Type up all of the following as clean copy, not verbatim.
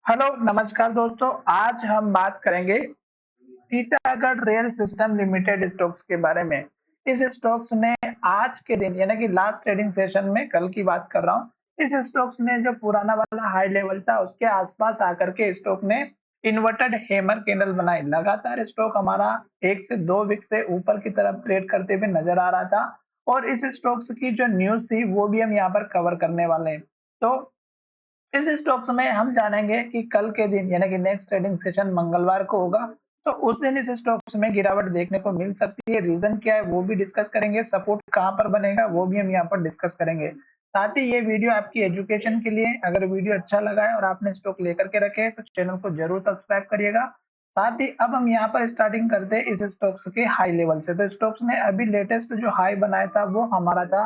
Hello, नमस्कार दोस्तों। आज हम बात करेंगे Titagarh rail system limited stocks के बारे में। इस स्टॉक्स ने आज के दिन यानी कि लास्ट ट्रेडिंग सेशन में कल की बात कर रहा हूँ। इस स्टॉक्स ने जो पुराना वाला हाई लेवल था उसके आसपास आकर के स्टॉक ने इन्वर्टेड हैमर कैंडल बनाई। लगातार स्टॉक हमारा 1 से 2 वीक से ऊपर की तरफ ट्रेड करते हुए नजर आ रहा था और इस स्टॉक्स की जो न्यूज थी वो भी हम यहाँ पर कवर करने वाले हैं। तो इस स्टॉक्स में हम जानेंगे कि कल के दिन यानी कि नेक्स्ट ट्रेडिंग सेशन मंगलवार को होगा, तो उस दिन इस स्टॉक्स में गिरावट देखने को मिल सकती है। रीजन क्या है वो भी डिस्कस करेंगे, सपोर्ट कहां पर बनेगा वो भी हम यहाँ पर डिस्कस करेंगे। साथ ही ये वीडियो आपकी एजुकेशन के लिए है। अगर वीडियो अच्छा लगा है और आपने स्टॉक लेकर के रखे हैं तो चैनल को जरूर सब्सक्राइब करिएगा। साथ ही अब हम यहाँ पर स्टार्टिंग करते हैं इस स्टॉक्स के हाई लेवल से। तो स्टॉक्स ने अभी लेटेस्ट जो हाई बनाया था वो हमारा था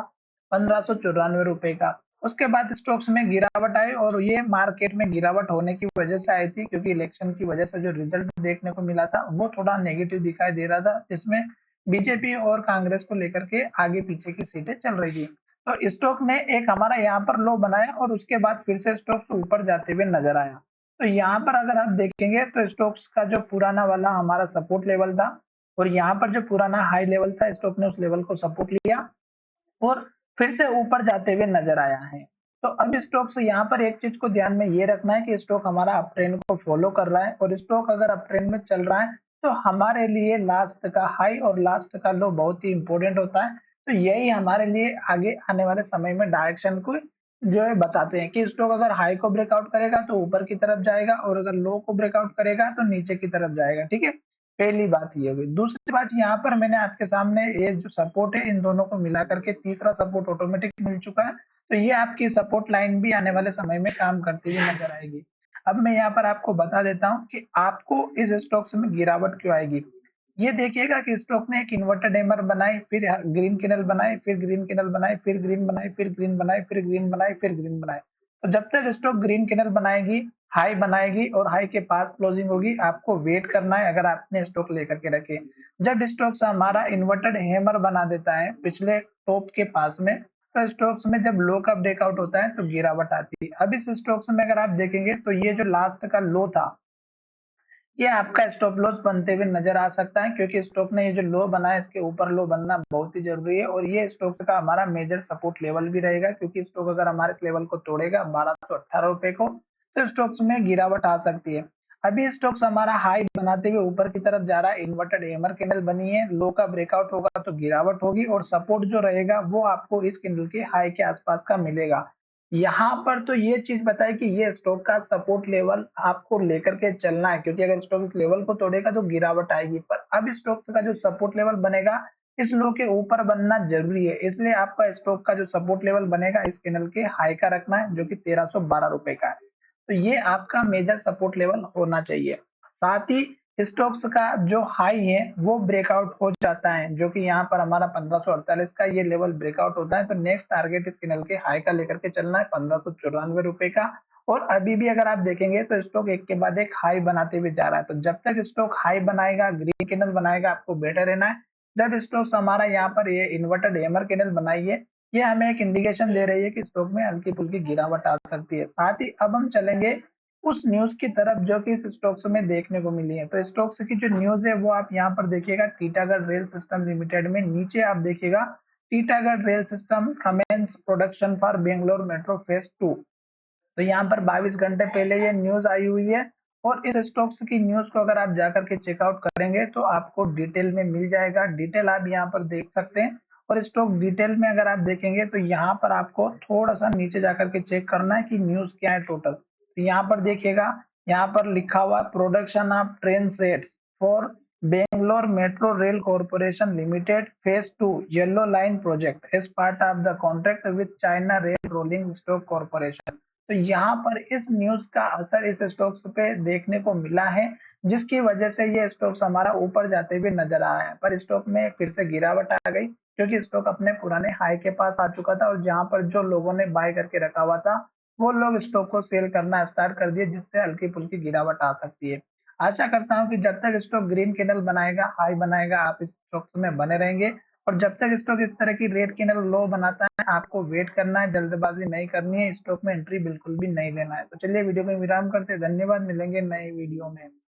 1594 रुपए का। उसके बाद स्टॉक्स में गिरावट आई और ये मार्केट में गिरावट होने की वजह से आई थी क्योंकि इलेक्शन की वजह से जो रिजल्ट देखने को मिला था वो थोड़ा नेगेटिव दिखाई दे रहा था, जिसमें बीजेपी और कांग्रेस को लेकर के आगे पीछे की सीटें चल रही थी। तो स्टॉक ने एक हमारा यहाँ पर लो बनाया और उसके बाद फिर से स्टॉक्स ऊपर जाते हुए नजर आया। तो यहाँ पर अगर आप देखेंगे तो स्टॉक्स का जो पुराना वाला हमारा सपोर्ट लेवल था और यहाँ पर जो पुराना हाई लेवल था स्टॉक ने उस लेवल को सपोर्ट लिया और फिर से ऊपर जाते हुए नजर आया है। तो अब स्टॉक्स यहाँ पर एक चीज को ध्यान में ये रखना है कि स्टॉक हमारा अप ट्रेंड को फॉलो कर रहा है और स्टॉक अगर अप ट्रेंड में चल रहा है तो हमारे लिए लास्ट का हाई और लास्ट का लो बहुत ही इंपॉर्टेंट होता है। तो यही हमारे लिए आगे आने वाले समय में डायरेक्शन को जो है बताते हैं कि स्टॉक अगर हाई को ब्रेकआउट करेगा तो ऊपर की तरफ जाएगा और अगर लो को ब्रेकआउट करेगा तो नीचे की तरफ जाएगा। ठीक है, पहली बात ये हुई। दूसरी बात यहाँ पर मैंने आपके सामने ये जो सपोर्ट है इन दोनों को मिला करके तीसरा सपोर्ट ऑटोमेटिक मिल चुका है। तो ये आपकी सपोर्ट लाइन भी आने वाले समय में काम करती हुई नजर आएगी। अब मैं यहाँ पर आपको बता देता हूँ कि आपको इस स्टॉक्स में गिरावट क्यों आएगी। ये देखिएगा कि स्टॉक ने एक इन्वर्टेड हैमर बनाई, फिर ग्रीन कैंडल बनाई, फिर ग्रीन कैंडल बनाई, फिर ग्रीन बनाई, फिर ग्रीन बनाई, फिर ग्रीन बनाई, फिर ग्रीन बनाई। तो जब तक स्टॉक ग्रीन कैंडल बनाएगी, हाई बनाएगी और हाई के पास क्लोजिंग होगी, आपको वेट करना है अगर आपने स्टॉक लेकर के रखे। जब स्टॉक्स हमारा इन्वर्टेड हैमर बना देता है पिछले टॉप के पास में, तो स्टॉक्स में जब लो का ब्रेकआउट होता है तो गिरावट आती है। अब इस स्टॉक्स में अगर आप देखेंगे तो ये जो लास्ट का लो था ये आपका स्टॉप लॉस बनते हुए नजर आ सकता है क्योंकि स्टॉक ने ये जो लो बना है इसके ऊपर लो बनना बहुत ही जरूरी है और ये स्टॉक का हमारा मेजर सपोर्ट लेवल भी रहेगा क्योंकि स्टॉक अगर हमारे इस लेवल को तोड़ेगा 1218 रुपए को तो स्टॉक्स में गिरावट आ सकती है। अभी स्टॉक्स हमारा हाई बनाते हुए ऊपर की तरफ जा रहा है, इन्वर्टेड हैमर कैंडल बनी है, लो का ब्रेकआउट होगा तो गिरावट होगी और सपोर्ट जो रहेगा वो आपको इस कैंडल के हाई के आसपास का मिलेगा। यहाँ पर तो ये चीज बताए कि ये स्टॉक का सपोर्ट लेवल आपको लेकर के चलना है क्योंकि अगर स्टॉक इस लेवल को तोड़ेगा तो गिरावट आएगी, पर अब स्टॉक का जो सपोर्ट लेवल बनेगा इस लो के ऊपर बनना जरूरी है। इसलिए आपका स्टॉक का जो सपोर्ट लेवल बनेगा इस कैंडल के हाई का रखना है जो कि 1312 रुपए का है। तो ये आपका मेजर सपोर्ट लेवल होना चाहिए। साथ ही स्टॉक्स का जो हाई है वो ब्रेकआउट हो जाता है जो कि यहाँ पर हमारा 1548 का ये लेवल ब्रेकआउट होता है तो नेक्स्ट टारगेट इस कैंडल के हाई का लेकर के चलना है 1594 रुपए का। और अभी भी अगर आप देखेंगे तो स्टॉक एक के बाद एक हाई बनाते हुए जा रहा है, तो जब तक स्टॉक हाई बनाएगा ग्रीन कैंडल बनाएगा आपको बेटर रहना है। जब स्टॉक्स हमारा यहाँ पर ये इन्वर्टेड हैमर कैंडल बनाइए, ये हमें एक इंडिकेशन दे रही है कि स्टॉक में हल्की फुल्की गिरावट आ सकती है। साथ ही अब हम चलेंगे उस न्यूज की तरफ जो कि इस स्टॉक्स में देखने को मिली है। तो स्टॉक्स की जो न्यूज है वो आप यहाँ पर देखिएगा, टीटागढ़ रेल सिस्टम लिमिटेड में नीचे आप देखिएगा Titagarh rail system commences production for Bangalore metro phase 2। तो यहाँ पर 22 घंटे पहले ये न्यूज आई हुई है और इस स्टॉक्स की न्यूज को अगर आप जाकर के चेकआउट करेंगे तो आपको डिटेल में मिल जाएगा। डिटेल आप यहाँ पर देख सकते हैं और स्टॉक डिटेल में अगर आप देखेंगे तो यहाँ पर आपको थोड़ा सा नीचे जाकर के चेक करना है कि न्यूज क्या है टोटल। तो यहाँ पर देखिएगा, यहाँ पर लिखा हुआ production of train sets for Bangalore metro rail corporation limited phase 2 yellow line project as part of the contract with China rail rolling stock corporation. तो यहाँ पर इस न्यूज का असर इस स्टॉक्स पे देखने को मिला है जिसकी वजह से ये स्टॉक्स हमारा ऊपर जाते हुए नजर आ रहा है, पर स्टॉक में फिर से गिरावट आ गई क्योंकि स्टॉक अपने पुराने हाई के पास आ चुका था और जहां पर जो लोगों ने बाय करके रखा हुआ था वो लोग स्टॉक को सेल करना स्टार्ट कर दिए जिससे हल्की फुल्की गिरावट आ सकती है। आशा करता हूँ कि जब तक स्टॉक ग्रीन कैंडल बनाएगा हाई बनाएगा आप इस स्टॉक्स में बने रहेंगे और जब तक स्टॉक इस तरह की रेट कैंडल लो बनाता है, आपको वेट करना है, जल्दबाजी नहीं करनी है, स्टॉक में एंट्री बिल्कुल भी नहीं लेना है। तो चलिए वीडियो में विराम करते हैं। धन्यवाद, मिलेंगे नए वीडियो में।